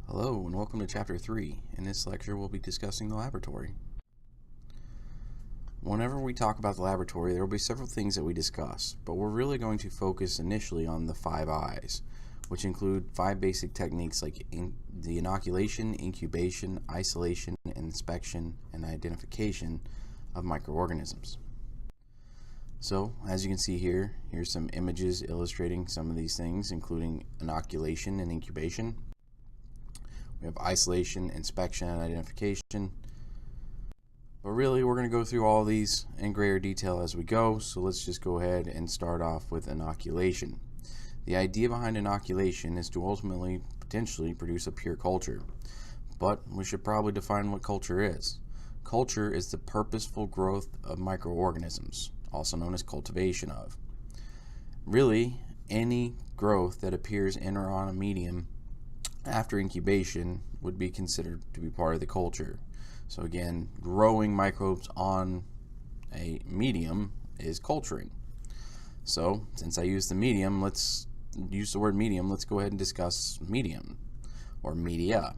Hello and welcome to Chapter 3. In this lecture we'll be discussing the laboratory. Whenever we talk about the laboratory, there will be several things that we discuss, but we're really going to focus initially on the 5 I's, which include 5 basic techniques like the inoculation, incubation, isolation, inspection, and identification of microorganisms. So, as you can see here, here's some images illustrating some of these things, including inoculation and incubation. We have isolation, inspection, and identification. But really, we're going to go through all of these in greater detail as we go, so let's just go ahead and start off with inoculation. The idea behind inoculation is to ultimately, potentially, produce a pure culture. But we should probably define what culture is. Culture is the purposeful growth of microorganisms, also known as cultivation of. Really, any growth that appears in or on a medium after incubation would be considered to be part of the culture. So again, growing microbes on a medium is culturing. So since I used the medium, let's use the word medium. Let's go ahead and discuss medium or media.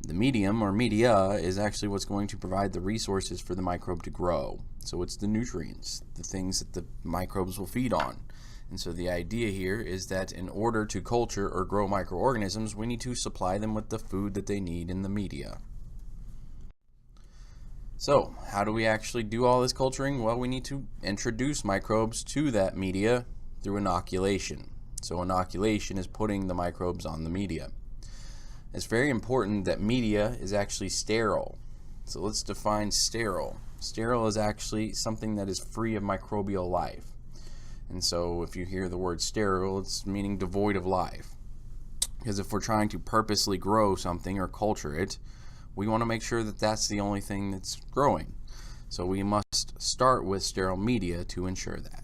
The medium or media is actually what's going to provide the resources for the microbe to grow. So it's the nutrients, the things that the microbes will feed on. And so the idea here is that in order to culture or grow microorganisms, we need to supply them with the food that they need in the media. So how do we actually do all this culturing? Well, we need to introduce microbes to that media through inoculation. So inoculation is putting the microbes on the media. It's very important that media is actually sterile. So let's define sterile. Sterile is actually something that is free of microbial life. And so if you hear the word sterile, it's meaning devoid of life. Because if we're trying to purposely grow something or culture it, we want to make sure that that's the only thing that's growing. So we must start with sterile media to ensure that.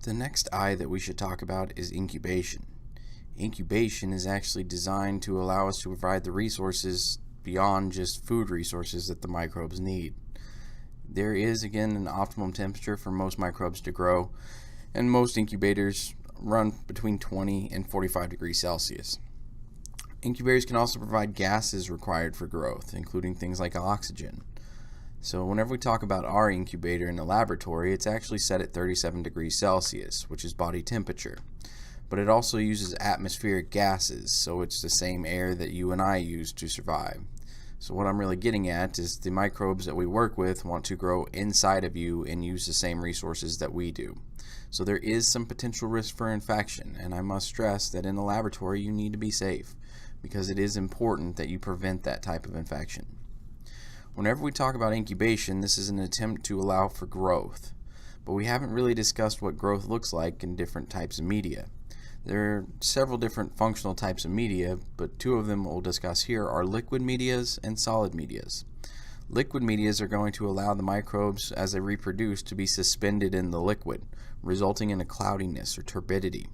The next I that we should talk about is incubation. Incubation is actually designed to allow us to provide the resources beyond just food resources that the microbes need. There is, again, an optimum temperature for most microbes to grow, and most incubators run between 20 and 45 degrees Celsius. Incubators can also provide gases required for growth, including things like oxygen. So whenever we talk about our incubator in the laboratory, it's actually set at 37 degrees Celsius, which is body temperature. But it also uses atmospheric gases, so it's the same air that you and I use to survive. So what I'm really getting at is the microbes that we work with want to grow inside of you and use the same resources that we do. So there is some potential risk for infection, and I must stress that in the laboratory you need to be safe, because it is important that you prevent that type of infection. Whenever we talk about incubation, this is an attempt to allow for growth, but we haven't really discussed what growth looks like in different types of media. There are several different functional types of media, but 2 of them we'll discuss here are liquid medias and solid medias. Liquid medias are going to allow the microbes, as they reproduce, to be suspended in the liquid, resulting in a cloudiness or turbidity.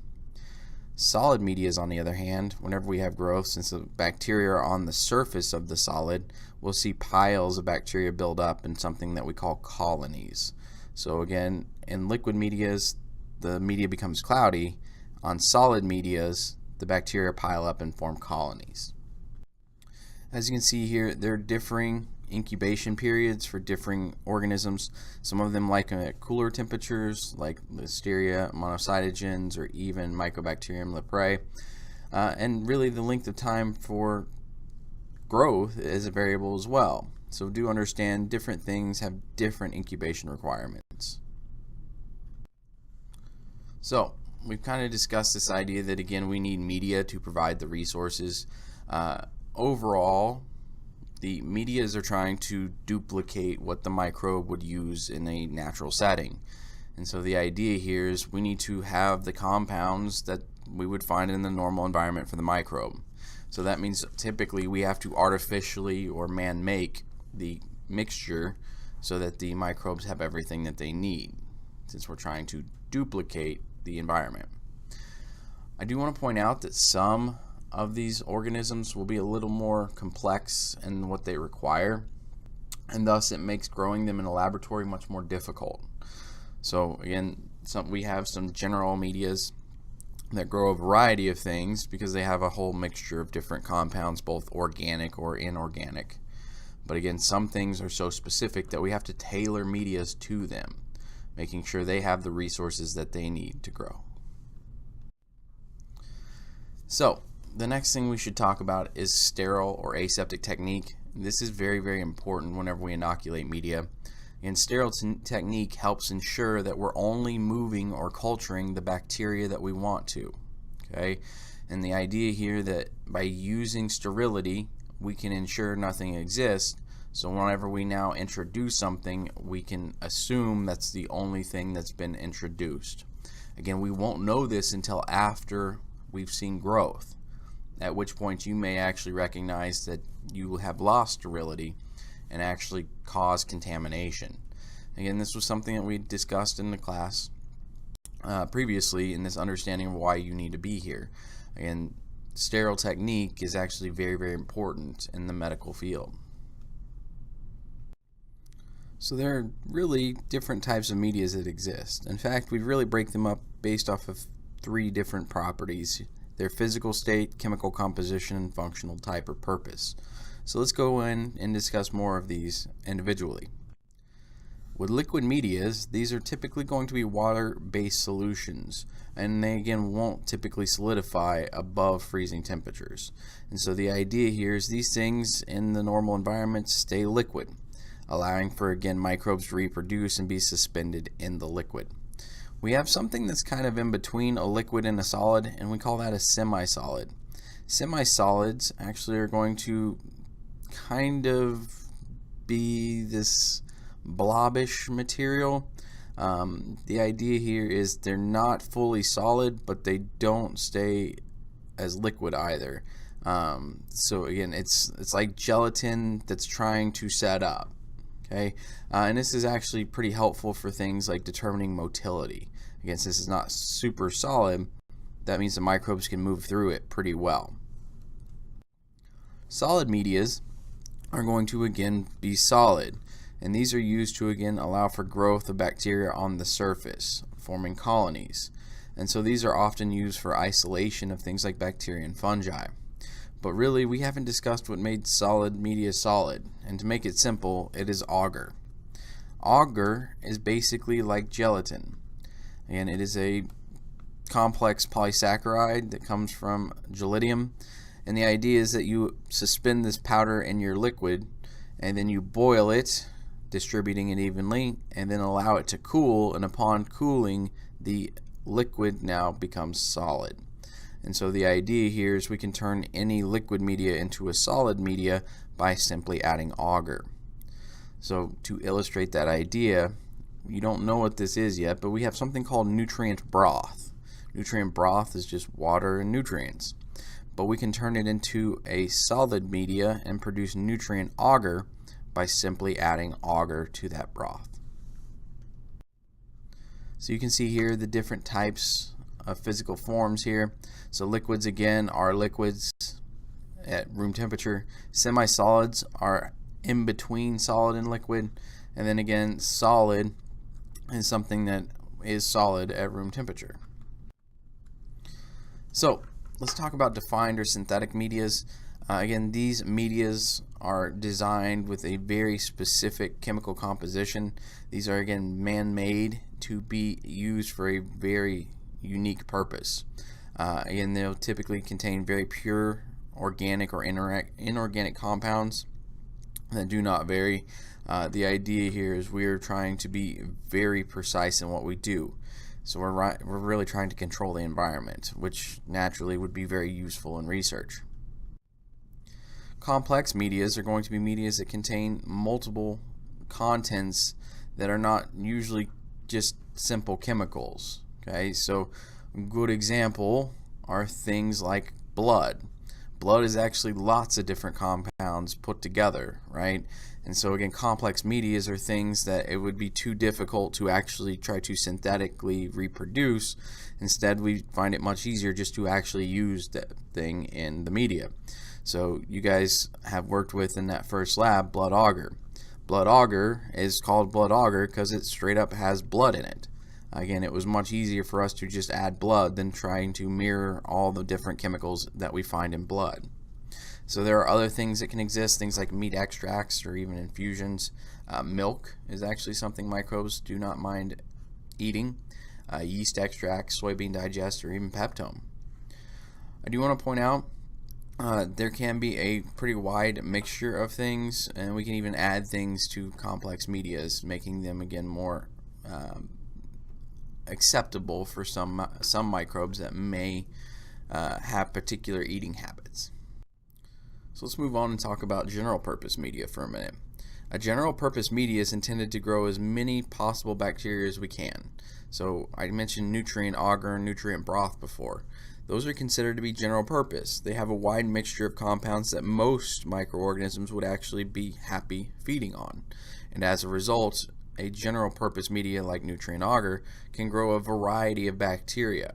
Solid medias, on the other hand, whenever we have growth, since the bacteria are on the surface of the solid, we'll see piles of bacteria build up in something that we call colonies. So again, in liquid medias, the media becomes cloudy. On solid medias, the bacteria pile up and form colonies. As you can see here, there are differing incubation periods for differing organisms. Some of them like at cooler temperatures, like Listeria monocytogenes or even Mycobacterium leprae. And really the length of time for growth is a variable as well. So do understand different things have different incubation requirements. So we've kind of discussed this idea that, again, we need media to provide the resources. Overall, the medias are trying to duplicate what the microbe would use in a natural setting. And so the idea here is we need to have the compounds that we would find in the normal environment for the microbe. So that means typically we have to artificially or man-make the mixture so that the microbes have everything that they need, since we're trying to duplicate the environment. I do want to point out that some of these organisms will be a little more complex in what they require, and thus it makes growing them in a laboratory much more difficult. So again, we have some general medias that grow a variety of things because they have a whole mixture of different compounds, both organic or inorganic. But again, some things are so specific that we have to tailor medias to them, making sure they have the resources that they need to grow. So the next thing we should talk about is sterile or aseptic technique. This is very, very important whenever we inoculate media. And sterile technique helps ensure that we're only moving or culturing the bacteria that we want to. Okay? And the idea here that by using sterility, we can ensure nothing exists. So whenever we now introduce something, we can assume that's the only thing that's been introduced. Again, we won't know this until after we've seen growth, at which point you may actually recognize that you have lost sterility and actually cause contamination. Again, this was something that we discussed in the class previously in this understanding of why you need to be here. Again, sterile technique is actually very, very important in the medical field. So there are really different types of media that exist. In fact, we really break them up based off of 3 different properties: their physical state, chemical composition, functional type or purpose. So let's go in and discuss more of these individually. With liquid medias, these are typically going to be water-based solutions, and they again won't typically solidify above freezing temperatures. And so the idea here is these things in the normal environment stay liquid, allowing for again microbes to reproduce and be suspended in the liquid. We have something that's kind of in between a liquid and a solid, and we call that a semi-solid. Semi-solids actually are going to kind of be this blobbish material. The idea here is they're not fully solid, but they don't stay as liquid either. So again, it's like gelatin that's trying to set up. Okay, and this is actually pretty helpful for things like determining motility. Again, since it's not super solid, that means the microbes can move through it pretty well. Solid medias are going to again be solid, and these are used to again allow for growth of bacteria on the surface, forming colonies. And so these are often used for isolation of things like bacteria and fungi. But really, we haven't discussed what made solid media solid, and to make it simple, it is agar. Agar is basically like gelatin, and it is a complex polysaccharide that comes from gelidium. And the idea is that you suspend this powder in your liquid, and then you boil it, distributing it evenly, and then allow it to cool, and upon cooling, the liquid now becomes solid. And so the idea here is we can turn any liquid media into a solid media by simply adding agar. So to illustrate that idea, you don't know what this is yet, but we have something called nutrient broth. Nutrient broth is just water and nutrients. But we can turn it into a solid media and produce nutrient agar by simply adding agar to that broth. So you can see here the different types of physical forms here. So liquids again are liquids at room temperature. Semi-solids are in between solid and liquid, and then again solid is something that is solid at room temperature. So let's talk about defined or synthetic medias. Again, these medias are designed with a very specific chemical composition. These are again man-made to be used for a very unique purpose. Again, they'll typically contain very pure organic or inorganic compounds that do not vary. The idea here is we're trying to be very precise in what we do. So we're really trying to control the environment, which naturally would be very useful in research. Complex medias are going to be medias that contain multiple contents that are not usually just simple chemicals. Okay, so a good example are things like blood. Blood is actually lots of different compounds put together, right? And so again, complex medias are things that it would be too difficult to actually try to synthetically reproduce. Instead, we find it much easier just to actually use that thing in the media. So you guys have worked with in that first lab blood agar. Blood agar is called blood agar because it straight up has blood in it. Again, it was much easier for us to just add blood than trying to mirror all the different chemicals that we find in blood. So there are other things that can exist, things like meat extracts or even infusions. Milk is actually something microbes do not mind eating. Yeast extract, soybean digest, or even peptone. I do want to point out there can be a pretty wide mixture of things, and we can even add things to complex medias, making them again more acceptable for some microbes that may have particular eating habits. So let's move on and talk about general purpose media for a minute. A general purpose media is intended to grow as many possible bacteria as we can. So I mentioned nutrient agar and nutrient broth before. Those are considered to be general purpose. They have a wide mixture of compounds that most microorganisms would actually be happy feeding on. And as a result, a general purpose media like nutrient agar can grow a variety of bacteria.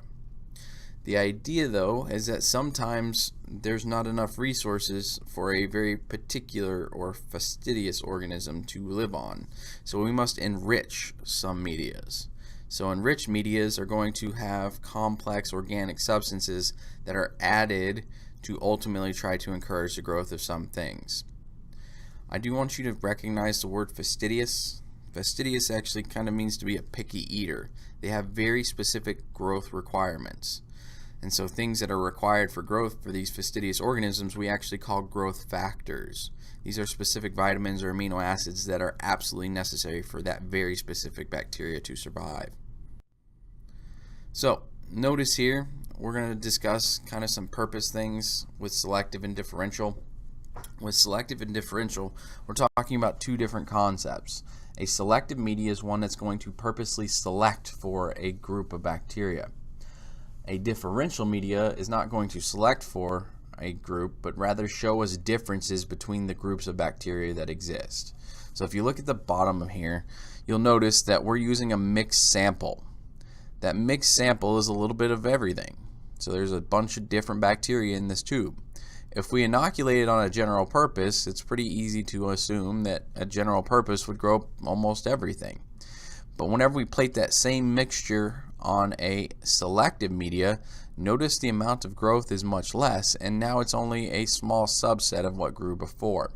The idea, though, is that sometimes there's not enough resources for a very particular or fastidious organism to live on. So we must enrich some medias. So enriched medias are going to have complex organic substances that are added to ultimately try to encourage the growth of some things. I do want you to recognize the word fastidious. Fastidious actually kind of means to be a picky eater. They have very specific growth requirements. And so things that are required for growth for these fastidious organisms we actually call growth factors. These are specific vitamins or amino acids that are absolutely necessary for that very specific bacteria to survive. So notice here we're going to discuss kind of some purpose things with selective and differential. With selective and differential, we're talking about two different concepts. A selective media is one that's going to purposely select for a group of bacteria. A differential media is not going to select for a group, but rather show us differences between the groups of bacteria that exist. So if you look at the bottom of here, you'll notice that we're using a mixed sample. That mixed sample is a little bit of everything. So there's a bunch of different bacteria in this tube. If we inoculate it on a general purpose, it's pretty easy to assume that a general purpose would grow almost everything. But whenever we plate that same mixture on a selective media, notice the amount of growth is much less, and now it's only a small subset of what grew before.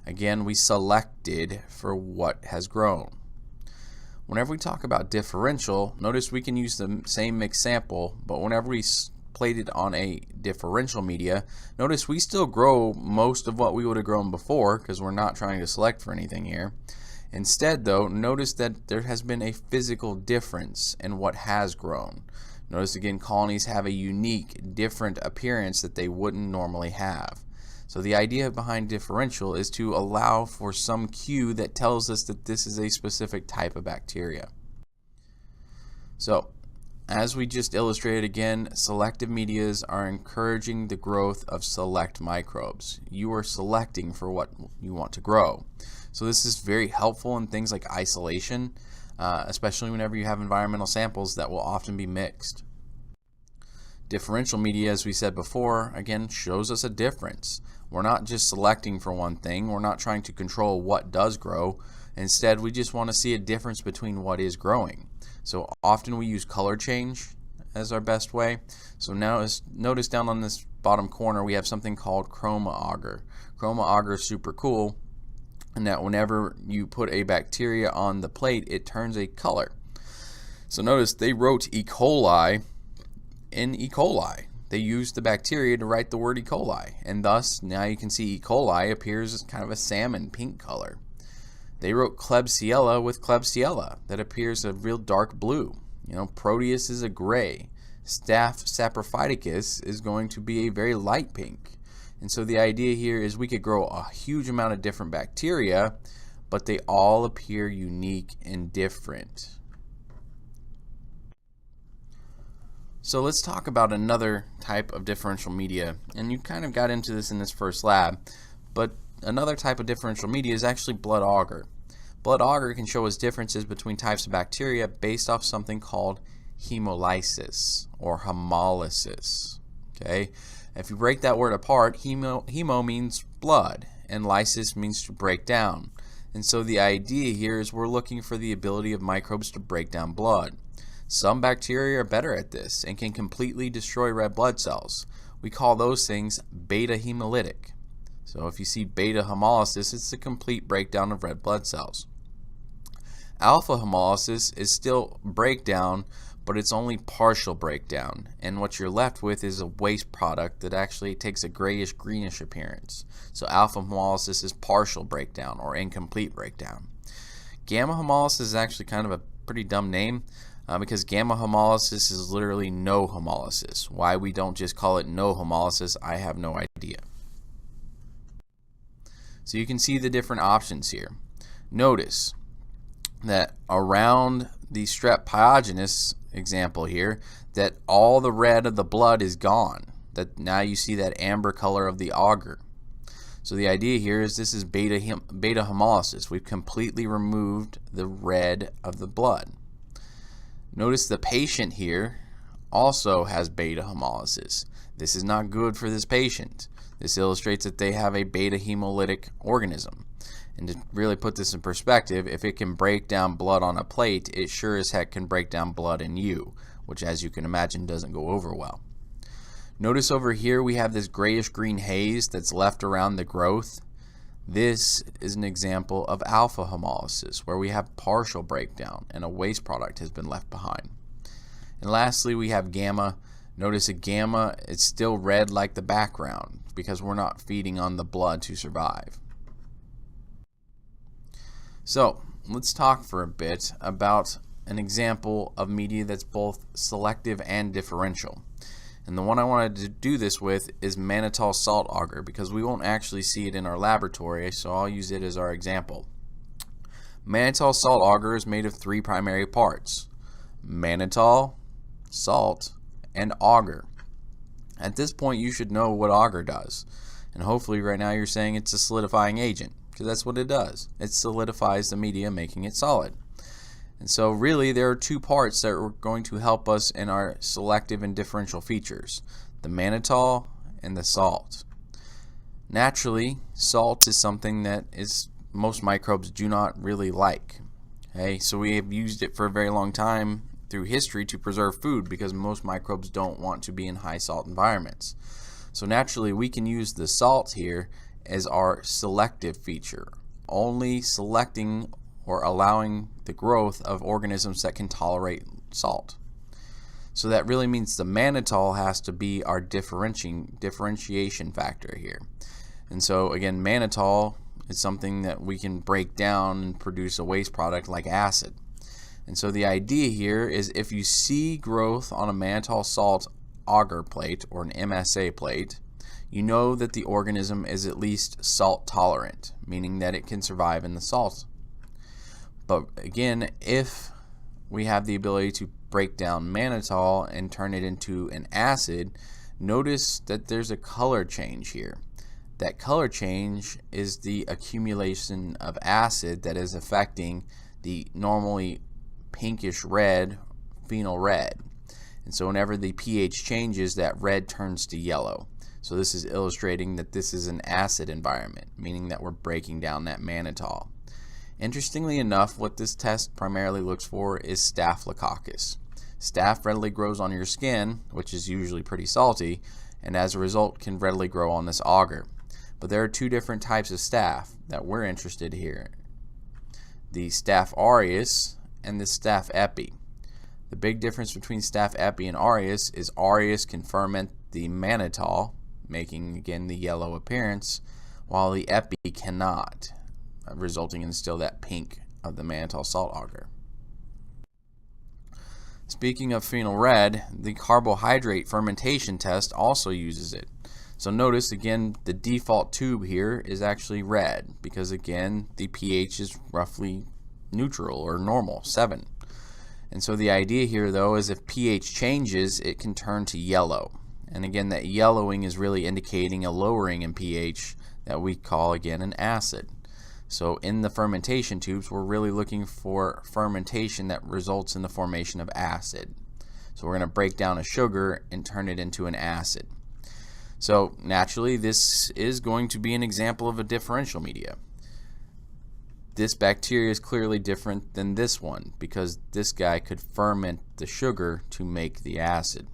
Again, we selected for what has grown. Whenever we talk about differential, notice we can use the same mixed sample, but whenever we plate it on a differential media, notice we still grow most of what we would have grown before because we're not trying to select for anything here. Instead, though, notice that there has been a physical difference in what has grown. Notice again, colonies have a unique, different appearance that they wouldn't normally have. So the idea behind differential is to allow for some cue that tells us that this is a specific type of bacteria. So, as we just illustrated again, selective medias are encouraging the growth of select microbes. You are selecting for what you want to grow. So this is very helpful in things like isolation, especially whenever you have environmental samples that will often be mixed. Differential media, as we said before, again shows us a difference. We're not just selecting for one thing. We're not trying to control what does grow. Instead, we just want to see a difference between what is growing. So often we use color change as our best way. So now notice down on this bottom corner we have something called chroma agar. Chroma agar is super cool, and that whenever you put a bacteria on the plate, it turns a color. So notice they wrote E. coli in E. coli. They used the bacteria to write the word E. coli, and thus now you can see E. coli appears as kind of a salmon pink color. They wrote Klebsiella with Klebsiella. That appears a real dark blue. Proteus is a gray. Staph saprophyticus is going to be a very light pink. And so the idea here is we could grow a huge amount of different bacteria, but they all appear unique and different. So let's talk about another type of differential media. And you kind of got into this in this first lab, but another type of differential media is actually blood agar. Blood agar can show us differences between types of bacteria based off something called hemolysis or hemolysis. Okay? If you break that word apart, hemo means blood and lysis means to break down. And so the idea here is we're looking for the ability of microbes to break down blood. Some bacteria are better at this and can completely destroy red blood cells. We call those things beta hemolytic. So if you see beta hemolysis, it's a complete breakdown of red blood cells. Alpha hemolysis is still breakdown, but it's only partial breakdown, and what you're left with is a waste product that actually takes a grayish greenish appearance. So alpha hemolysis is partial breakdown or incomplete breakdown. Gamma hemolysis is actually kind of a pretty dumb name because gamma hemolysis is literally no hemolysis. Why we don't just call it no hemolysis, I have no idea. So you can see the different options here. Notice that around the strep pyogenes example here, that all the red of the blood is gone. That now you see that amber color of the agar. So the idea here is this is beta hemolysis. We've completely removed the red of the blood. Notice the patient here also has beta hemolysis. This is not good for this patient. This illustrates that they have a beta hemolytic organism. And to really put this in perspective, if it can break down blood on a plate, it sure as heck can break down blood in you, which as you can imagine doesn't go over well. Notice over here we have this grayish green haze that's left around the growth. This is an example of alpha hemolysis, where we have partial breakdown and a waste product has been left behind. And lastly, we have gamma. Notice a gamma, it's still red like the background because we're not feeding on the blood to survive. So let's talk for a bit about an example of media that's both selective and differential. And the one I wanted to do this with is mannitol salt agar because we won't actually see it in our laboratory, so I'll use it as our example. Mannitol salt agar is made of three primary parts: mannitol, salt, and agar. At this point you should know what agar does, and hopefully right now you're saying it's a solidifying agent, because that's what it does. It solidifies the media, making it solid. And so really there are two parts that are going to help us in our selective and differential features: the mannitol and the salt. Naturally, salt is something that most microbes do not really like. Okay, so we have used it for a very long time through history to preserve food because most microbes don't want to be in high salt environments. So naturally we can use the salt here as our selective feature, only selecting or allowing the growth of organisms that can tolerate salt. So that really means the mannitol has to be our differentiation factor here. And so again, mannitol is something that we can break down and produce a waste product like acid. And so the idea here is if you see growth on a mannitol salt agar plate or an MSA plate, you know that the organism is at least salt tolerant, meaning that it can survive in the salt. But again, if we have the ability to break down mannitol and turn it into an acid, notice that there's a color change here. That color change is the accumulation of acid that is affecting the normally pinkish red phenol red. And so whenever the pH changes, that red turns to yellow. So this is illustrating that this is an acid environment, meaning that we're breaking down that mannitol. Interestingly enough, what this test primarily looks for is staphylococcus. Staph readily grows on your skin, which is usually pretty salty, and as a result can readily grow on this agar. But there are two different types of staph that we're interested here: the Staph aureus and the Staph epi. The big difference between Staph epi and aureus is aureus can ferment the mannitol, making again the yellow appearance, while the epi cannot, resulting in still that pink of the mannitol salt agar. Speaking of phenol red, the carbohydrate fermentation test also uses it. So notice again the default tube here is actually red because again the pH is roughly neutral or normal, 7. And so the idea here though is if pH changes, it can turn to yellow. And again, that yellowing is really indicating a lowering in pH that we call again an acid. So in the fermentation tubes, we're really looking for fermentation that results in the formation of acid. So we're going to break down a sugar and turn it into an acid. So naturally, this is going to be an example of a differential media. this bacteria is clearly different than this one because this guy could ferment the sugar to make the acid.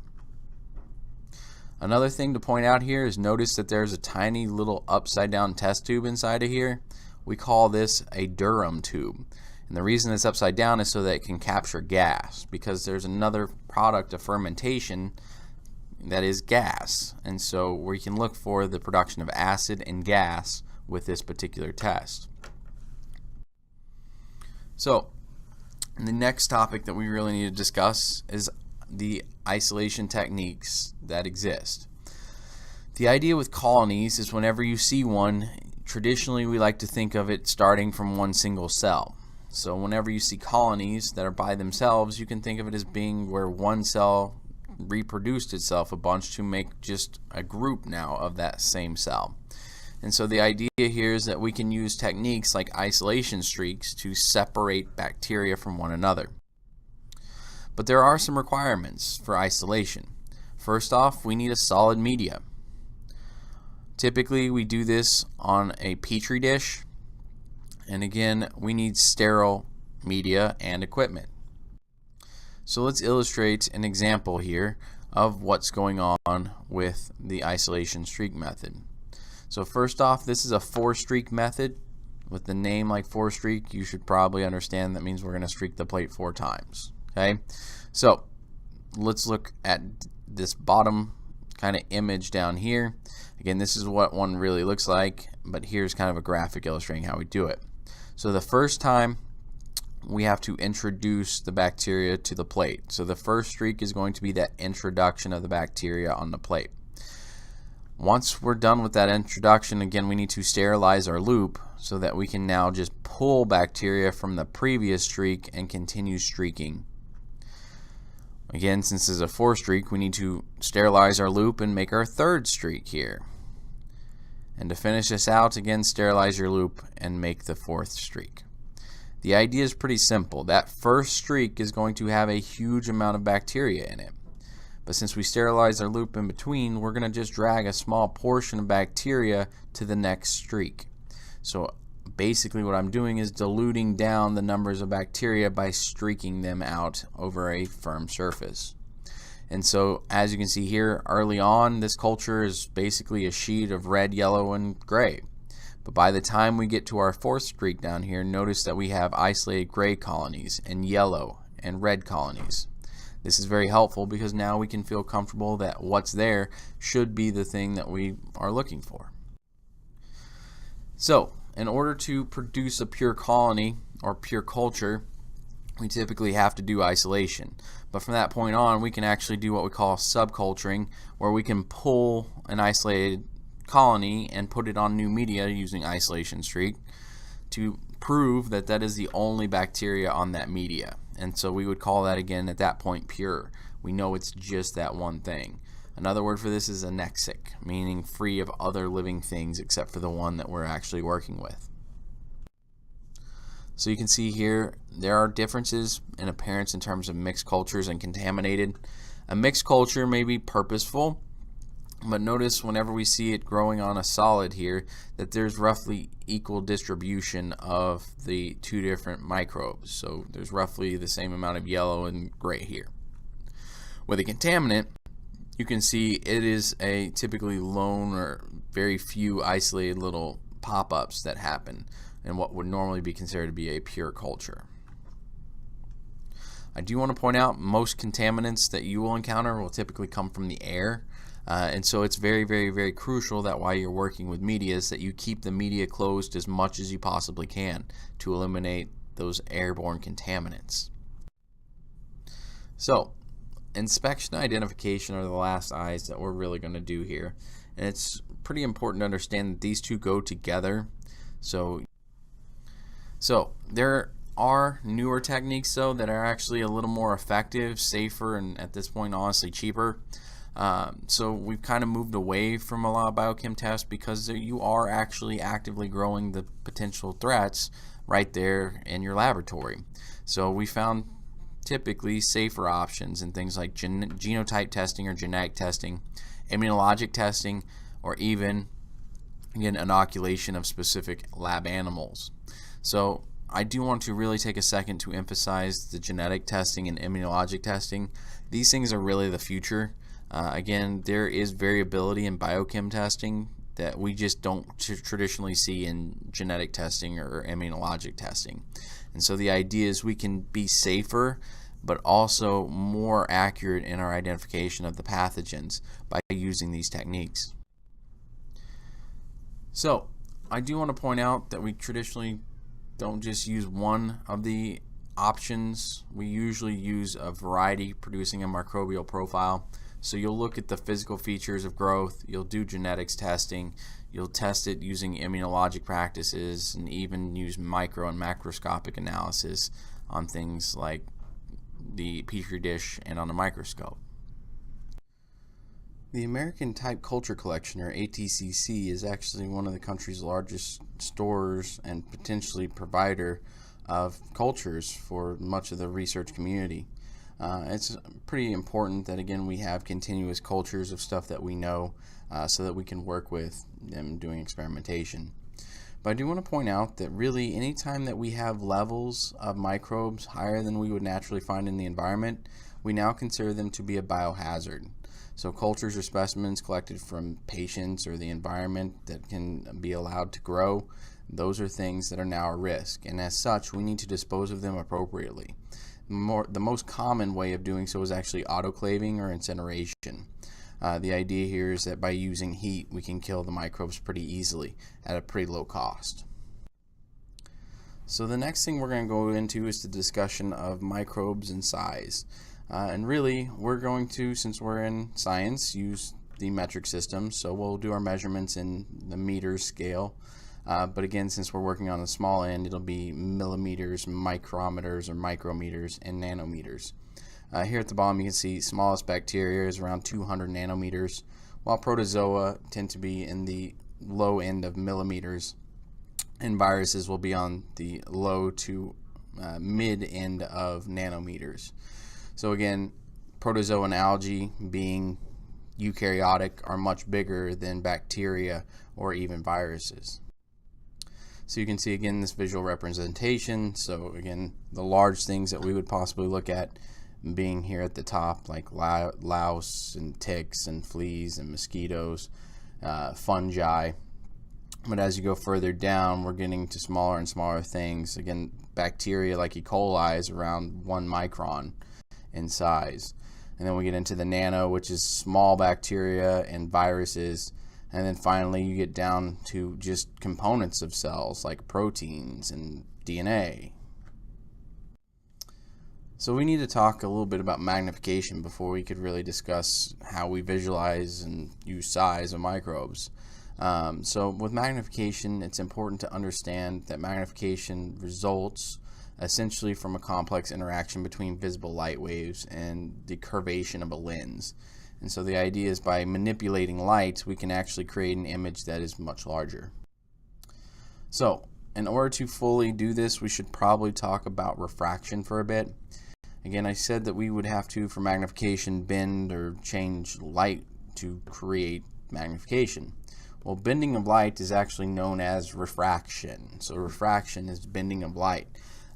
Another thing to point out here is notice that there's a tiny little upside down test tube inside of here. We call this a Durham tube. And the reason it's upside down is so that it can capture gas, because there's another product of fermentation that is gas. And so we can look for the production of acid and gas with this particular test. So the next topic that we really need to discuss is the isolation techniques that exist. The idea with colonies is whenever you see one, traditionally we like to think of it starting from one single cell. So whenever you see colonies that are by themselves, you can think of it as being where one cell reproduced itself a bunch to make just a group now of that same cell. And so the idea here is that we can use techniques like isolation streaks to separate bacteria from one another. But there are some requirements for isolation. First off, we need a solid media. Typically we do this on a petri dish, and again we need sterile media and equipment. So let's illustrate an example here of what's going on with the isolation streak method. So first off, this is a 4-streak method. With the name like 4-streak, you should probably understand that means we're going to streak the plate 4 times. Okay, so let's look at this bottom kind of image down here. Again, this is what one really looks like, but here's kind of a graphic illustrating how we do it. So the first time we have to introduce the bacteria to the plate. So the first streak is going to be that introduction of the bacteria on the plate. Once we're done with that introduction, again we need to sterilize our loop so that we can now just pull bacteria from the previous streak and continue streaking. Again, since this is a 4-streak, we need to sterilize our loop and make our 3rd streak here. And to finish this out, again sterilize your loop and make the 4th streak. The idea is pretty simple. That first streak is going to have a huge amount of bacteria in it. But since we sterilize our loop in between, we're going to just drag a small portion of bacteria to the next streak. So basically what I'm doing is diluting down the numbers of bacteria by streaking them out over a firm surface. And so as you can see here, early on this culture is basically a sheet of red, yellow, and gray. But by the time we get to our 4th streak down here, notice that we have isolated gray colonies and yellow and red colonies. This is very helpful because now we can feel comfortable that what's there should be the thing that we are looking for. So in order to produce a pure colony or pure culture, we typically have to do isolation. But from that point on, we can actually do what we call subculturing, where we can pull an isolated colony and put it on new media using isolation streak to prove that that is the only bacteria on that media. And so we would call that again at that point pure. We know it's just that one thing. Another word for this is anexic, meaning free of other living things except for the one that we're actually working with. So you can see here there are differences in appearance in terms of mixed cultures and contaminated. A mixed culture may be purposeful, but notice whenever we see it growing on a solid here that there's roughly equal distribution of the 2 different microbes. So there's roughly the same amount of yellow and gray here. With a contaminant, you can see it is a typically lone or very few isolated little pop-ups that happen in what would normally be considered to be a pure culture. I do want to point out most contaminants that you will encounter will typically come from the air. And so it's very, very, very crucial that while you're working with media is that you keep the media closed as much as you possibly can to eliminate those airborne contaminants. So inspection and identification are the last I's that we're really going to do here. And it's pretty important to understand that these two go together. So there are newer techniques though that are actually a little more effective, safer, and at this point honestly cheaper. So we've kind of moved away from a lot of biochem tests because you are actually actively growing the potential threats right there in your laboratory. So we found typically safer options in things like genotype testing or genetic testing, immunologic testing, or even again inoculation of specific lab animals. So I do want to really take a second to emphasize the genetic testing and immunologic testing. These things are really the future. Again, there is variability in biochem testing that we just don't traditionally see in genetic testing or immunologic testing. And so the idea is we can be safer but also more accurate in our identification of the pathogens by using these techniques. So I do want to point out that we traditionally don't just use one of the options. We usually use a variety, producing a microbial profile. So you'll look at the physical features of growth, you'll do genetics testing, you'll test it using immunologic practices, and even use micro and macroscopic analysis on things like the petri dish and on a microscope. The American Type Culture Collection, or ATCC, is actually one of the country's largest stores and potentially provider of cultures for much of the research community. It's pretty important that, again, we have continuous cultures of stuff that we know so that we can work with them doing experimentation. But I do want to point out that really anytime that we have levels of microbes higher than we would naturally find in the environment, we now consider them to be a biohazard. So cultures or specimens collected from patients or the environment that can be allowed to grow, those are things that are now a risk, and as such we need to dispose of them appropriately. The most common way of doing so is actually autoclaving or incineration. The idea here is that by using heat we can kill the microbes pretty easily at a pretty low cost. So the next thing we're going to go into is the discussion of microbes and size. And really, we're going to, since we're in science, use the metric system. So we'll do our measurements in the meters scale. But again, since we're working on the small end, it'll be millimeters, micrometers, or micrometers, and nanometers. Here at the bottom, you can see smallest bacteria is around 200 nanometers, while protozoa tend to be in the low end of millimeters, and viruses will be on the low to mid end of nanometers. So again, protozoa and algae, being eukaryotic, are much bigger than bacteria or even viruses. So you can see again this visual representation. So again, the large things that we would possibly look at being here at the top, like louse and ticks and fleas and mosquitoes, fungi. But as you go further down, we're getting to smaller and smaller things. Again, bacteria like E. coli is around 1 micron in size. And then we get into the nano, which is small bacteria and viruses. And then finally you get down to just components of cells like proteins and DNA. So we need to talk a little bit about magnification before we could really discuss how we visualize and use size of microbes. So with magnification, it's important to understand that magnification results essentially from a complex interaction between visible light waves and the curvation of a lens. And so the idea is by manipulating light, we can actually create an image that is much larger. So in order to fully do this, we should probably talk about refraction for a bit. Again, I said that we would have to, for magnification, bend or change light to create magnification. Well, bending of light is actually known as refraction. So refraction is bending of light,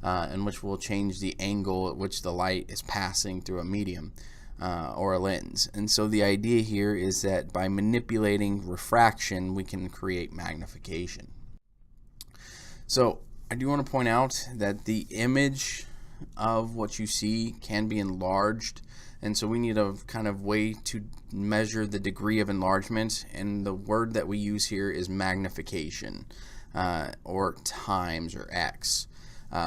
in which will change the angle at which the light is passing through a medium or a lens. And so the idea here is that by manipulating refraction, we can create magnification. So I do want to point out that the image of what you see can be enlarged, and so we need a kind of way to measure the degree of enlargement, and the word that we use here is magnification, or times, or x.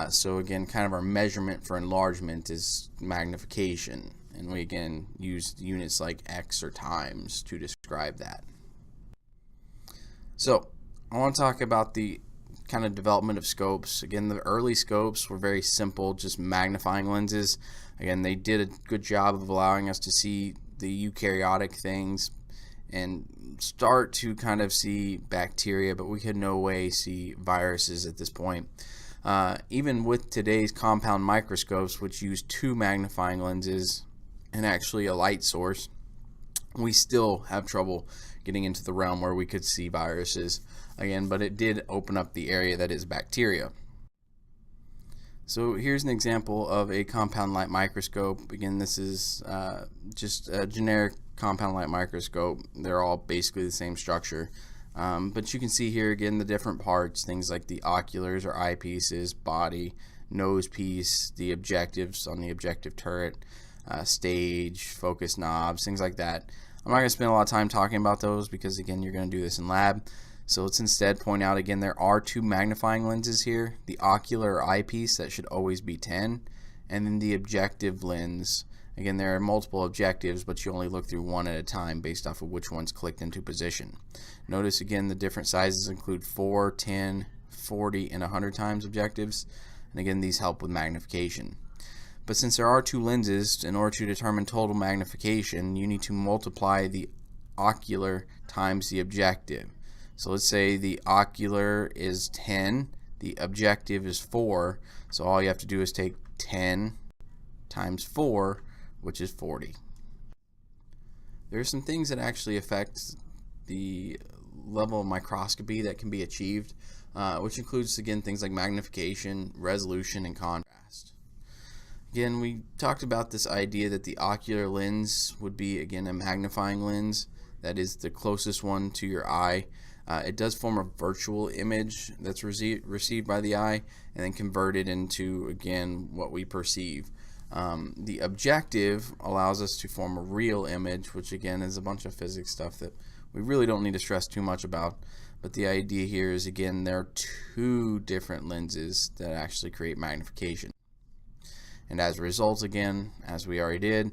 So again, kind of our measurement for enlargement is magnification, and we again use units like x or times to describe that. So I want to talk about the kind of development of scopes. Again, the early scopes were very simple, just magnifying lenses. Again, they did a good job of allowing us to see the eukaryotic things and start to kind of see bacteria, but we could no way see viruses at this point. Even with today's compound microscopes, which use 2 magnifying lenses and actually a light source, we still have trouble getting into the realm where we could see viruses again, but it did open up the area that is bacteria. So here's an example of a compound light microscope. Again, this is just a generic compound light microscope. They're all basically the same structure. But you can see here again the different parts, things like the oculars or eyepieces, body, nose piece, the objectives on the objective turret, stage, focus knobs, things like that. I'm not going to spend a lot of time talking about those because again you're going to do this in lab. So let's instead point out again there are two magnifying lenses here, the ocular or eyepiece that should always be 10, and then the objective lens. Again, there are multiple objectives, but you only look through one at a time based off of which one's clicked into position. Notice again the different sizes include 4, 10, 40, and 100 times objectives, and again these help with magnification. But since there are two lenses, in order to determine total magnification, you need to multiply the ocular times the objective. So let's say the ocular is 10, the objective is 4, so all you have to do is take 10 times 4, which is 40. There are some things that actually affect the level of microscopy that can be achieved, which includes again things like magnification, resolution, and contrast. Again, we talked about this idea that the ocular lens would be again a magnifying lens that is the closest one to your eye. It does form a virtual image that's received by the eye and then converted into again what we perceive. The objective allows us to form a real image, which again is a bunch of physics stuff that we really don't need to stress too much about. But the idea here is again there are two different lenses that actually create magnification. And as a result, again, as we already did,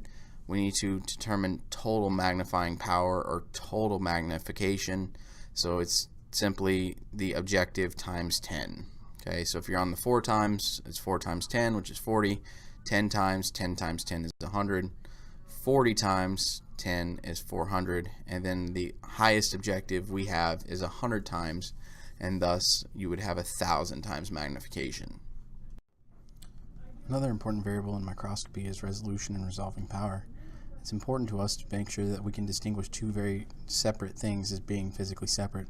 we need to determine total magnifying power or total magnification. So it's simply the objective times 10. Okay, so if you're on the 4 times, it's 4 times 10, which is 40. 10 times 10 is 100. 40 times 10 is 400. And then the highest objective we have is 100 times, and thus you would have 1,000 times magnification. Another important variable in microscopy is resolution and resolving power. It's important to us to make sure that we can distinguish two very separate things as being physically separate,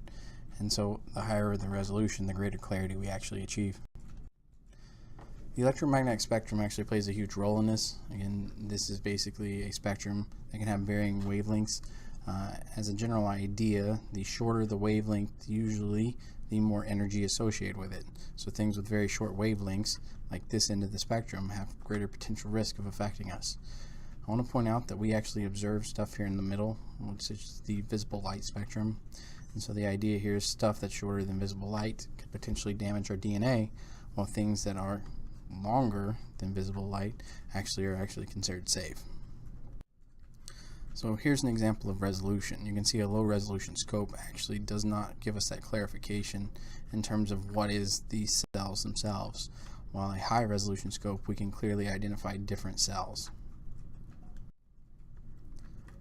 and so the higher the resolution, the greater clarity we actually achieve. The electromagnetic spectrum actually plays a huge role in this. Again, this is basically a spectrum that can have varying wavelengths. As a general idea, the shorter the wavelength, usually the more energy associated with it. So things with very short wavelengths, like this end of the spectrum, have greater potential risk of affecting us. I want to point out that we actually observe stuff here in the middle, which is the visible light spectrum. And so the idea here is stuff that's shorter than visible light could potentially damage our DNA, while things that are longer than visible light are actually considered safe. So here's an example of resolution. You can see a low resolution scope actually does not give us that clarification in terms of what is these cells themselves, while a high resolution scope we can clearly identify different cells.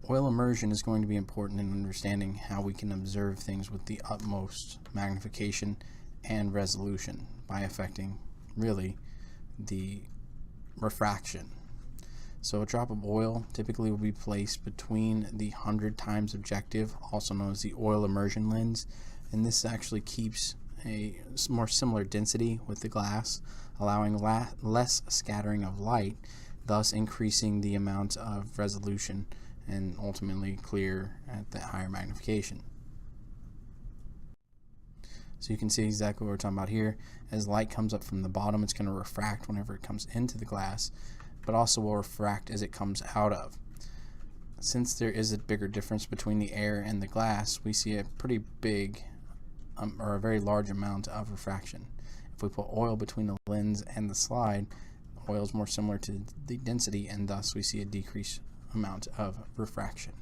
Oil immersion is going to be important in understanding how we can observe things with the utmost magnification and resolution by affecting really the refraction. So a drop of oil typically will be placed between the 100 times objective, also known as the oil immersion lens, and this actually keeps a more similar density with the glass, allowing less scattering of light, thus increasing the amount of resolution and ultimately clear at that higher magnification. So you can see exactly what we're talking about here. As light comes up from the bottom, it's going to refract whenever it comes into the glass, but also will refract as it comes out of. Since there is a bigger difference between the air and the glass, we see a pretty big or a very large amount of refraction. If we put oil between the lens and the slide, the oil is more similar to the density, and thus we see a decreased amount of refraction.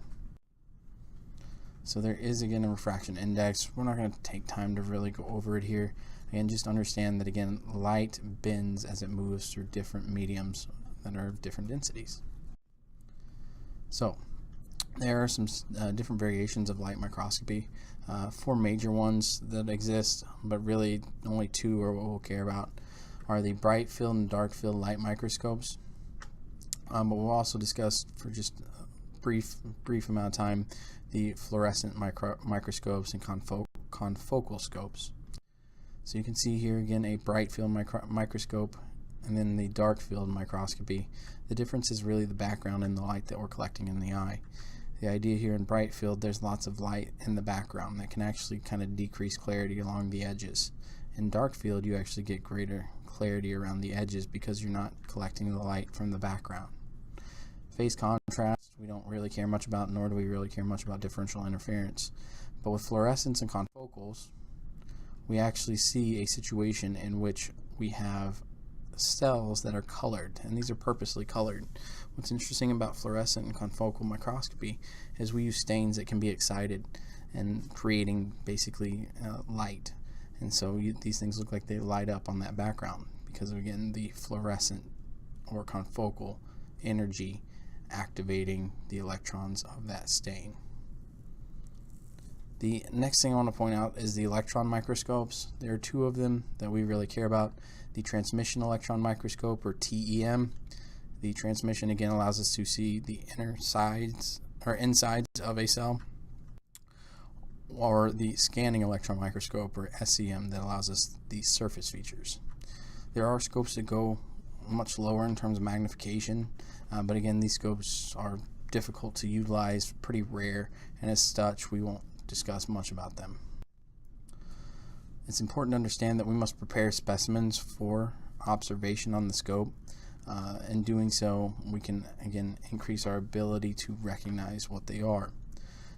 So there is again a refraction index. We're not going to take time to really go over it here. Again, just understand that again light bends as it moves through different mediums that are of different densities. So there are some different variations of light microscopy. 4 major ones that exist, but really only 2 are what we'll care about, are the bright field and dark field light microscopes. But we'll also discuss for just a brief amount of time the fluorescent microscopes and confocal scopes. So you can see here again a bright field microscope and then the dark field microscopy. The difference is really the background and the light that we're collecting in the eye. The idea here in bright field, there's lots of light in the background that can actually kind of decrease clarity along the edges. In dark field, you actually get greater clarity around the edges because you're not collecting the light from the background. Phase contrast, we don't really care much about, nor do we really care much about differential interference. But with fluorescence and confocals, we actually see a situation in which we have cells that are colored, and these are purposely colored. What's interesting about fluorescent and confocal microscopy is we use stains that can be excited and creating basically light, and so these things look like they light up on that background because of, again, the fluorescent or confocal energy activating the electrons of that stain. The next thing I want to point out is the electron microscopes. There are two of them that we really care about. The transmission electron microscope, or TEM. The transmission, again, allows us to see the inner sides or insides of a cell, or the scanning electron microscope, or SEM, that allows us the surface features. There are scopes that go much lower in terms of magnification, but again, these scopes are difficult to utilize, pretty rare, and as such, we won't discuss much about them. It's important to understand that we must prepare specimens for observation on the scope. In doing so, we can again increase our ability to recognize what they are.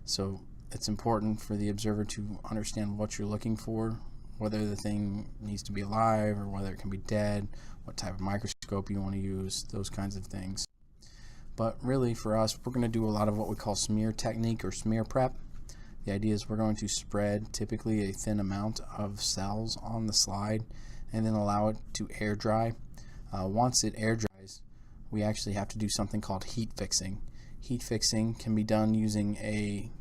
So it's important for the observer to understand what you're looking for, whether the thing needs to be alive or whether it can be dead, what type of microscope you want to use, those kinds of things. But really, for us, we're going to do a lot of what we call smear technique or smear prep. The idea is we're going to spread typically a thin amount of cells on the slide and then allow it to air dry. Once it air dries, we actually have to do something called heat fixing. Heat fixing can be done using a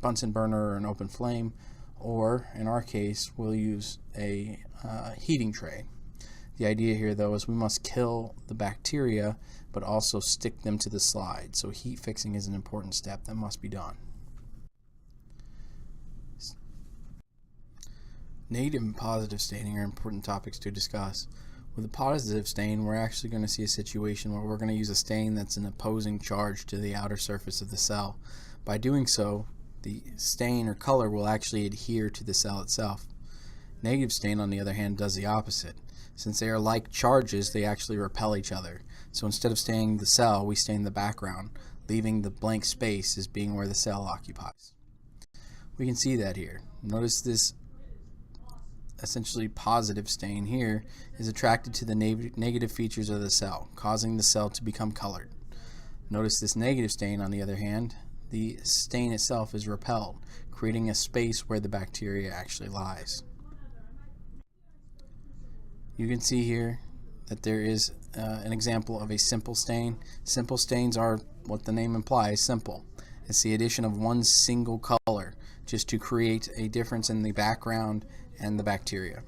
Bunsen burner or an open flame, or in our case, we'll use a heating tray. The idea here, though, is we must kill the bacteria but also stick them to the slide. So heat fixing is an important step that must be done. Negative and positive staining are important topics to discuss. With a positive stain, we're actually going to see a situation where we're going to use a stain that's an opposing charge to the outer surface of the cell. By doing so, the stain or color will actually adhere to the cell itself. Negative stain, on the other hand, does the opposite. Since they are like charges, they actually repel each other. So instead of staining the cell, we stain the background, leaving the blank space as being where the cell occupies. We can see that here. Notice this essentially positive stain here is attracted to the negative features of the cell, causing the cell to become colored. Notice this negative stain, on the other hand, the stain itself is repelled, creating a space where the bacteria actually lies. You can see here that there is an example of a simple stain. Simple stains are what the name implies, simple. It's the addition of one single color just to create a difference in the background and the bacteria.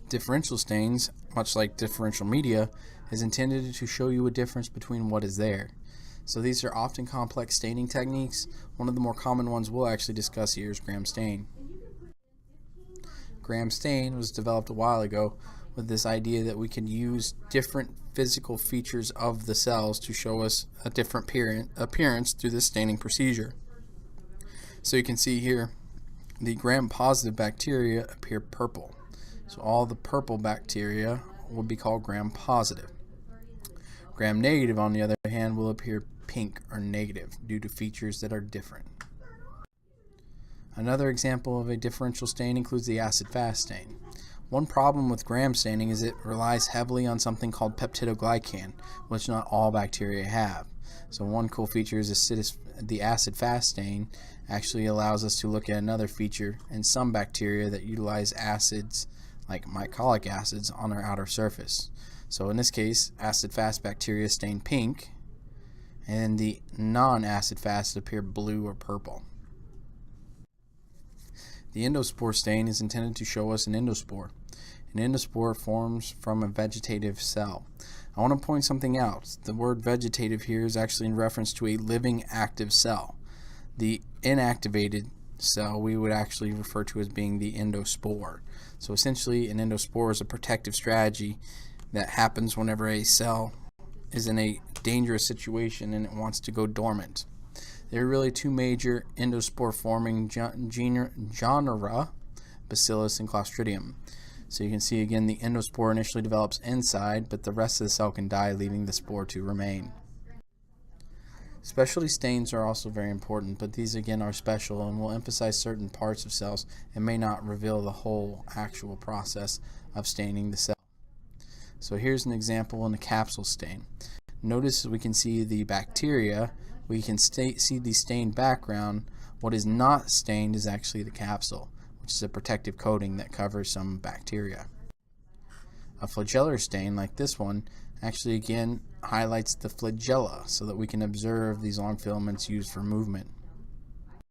Differential stains, much like differential media, is intended to show you a difference between what is there. So these are often complex staining techniques. One of the more common ones we'll actually discuss here is Gram stain. Gram stain was developed a while ago with this idea that we can use different physical features of the cells to show us a different appearance through this staining procedure. So you can see here, the gram-positive bacteria appear purple. So all the purple bacteria will be called gram-positive. Gram-negative, on the other hand, will appear pink or negative due to features that are different. Another example of a differential stain includes the acid-fast stain. One problem with gram staining is it relies heavily on something called peptidoglycan, which not all bacteria have. So one cool feature is the acid-fast stain actually allows us to look at another feature in some bacteria that utilize acids like mycolic acids on their outer surface. So in this case, acid-fast bacteria stain pink, and the non-acid-fast appear blue or purple. The endospore stain is intended to show us an endospore. An endospore forms from a vegetative cell. I want to point something out. The word vegetative here is actually in reference to a living active cell. The inactivated cell we would actually refer to as being the endospore. So essentially, an endospore is a protective strategy that happens whenever a cell is in a dangerous situation and it wants to go dormant. There are really two major endospore forming genera, Bacillus and Clostridium. So you can see again the endospore initially develops inside, but the rest of the cell can die, leaving the spore to remain. Specialty stains are also very important, but these again are special and will emphasize certain parts of cells and may not reveal the whole actual process of staining the cell. So here's an example in a capsule stain. Notice we can see the bacteria, we can see the stained background. What is not stained is actually the capsule, which is a protective coating that covers some bacteria. A flagellar stain like this one actually again highlights the flagella so that we can observe these long filaments used for movement.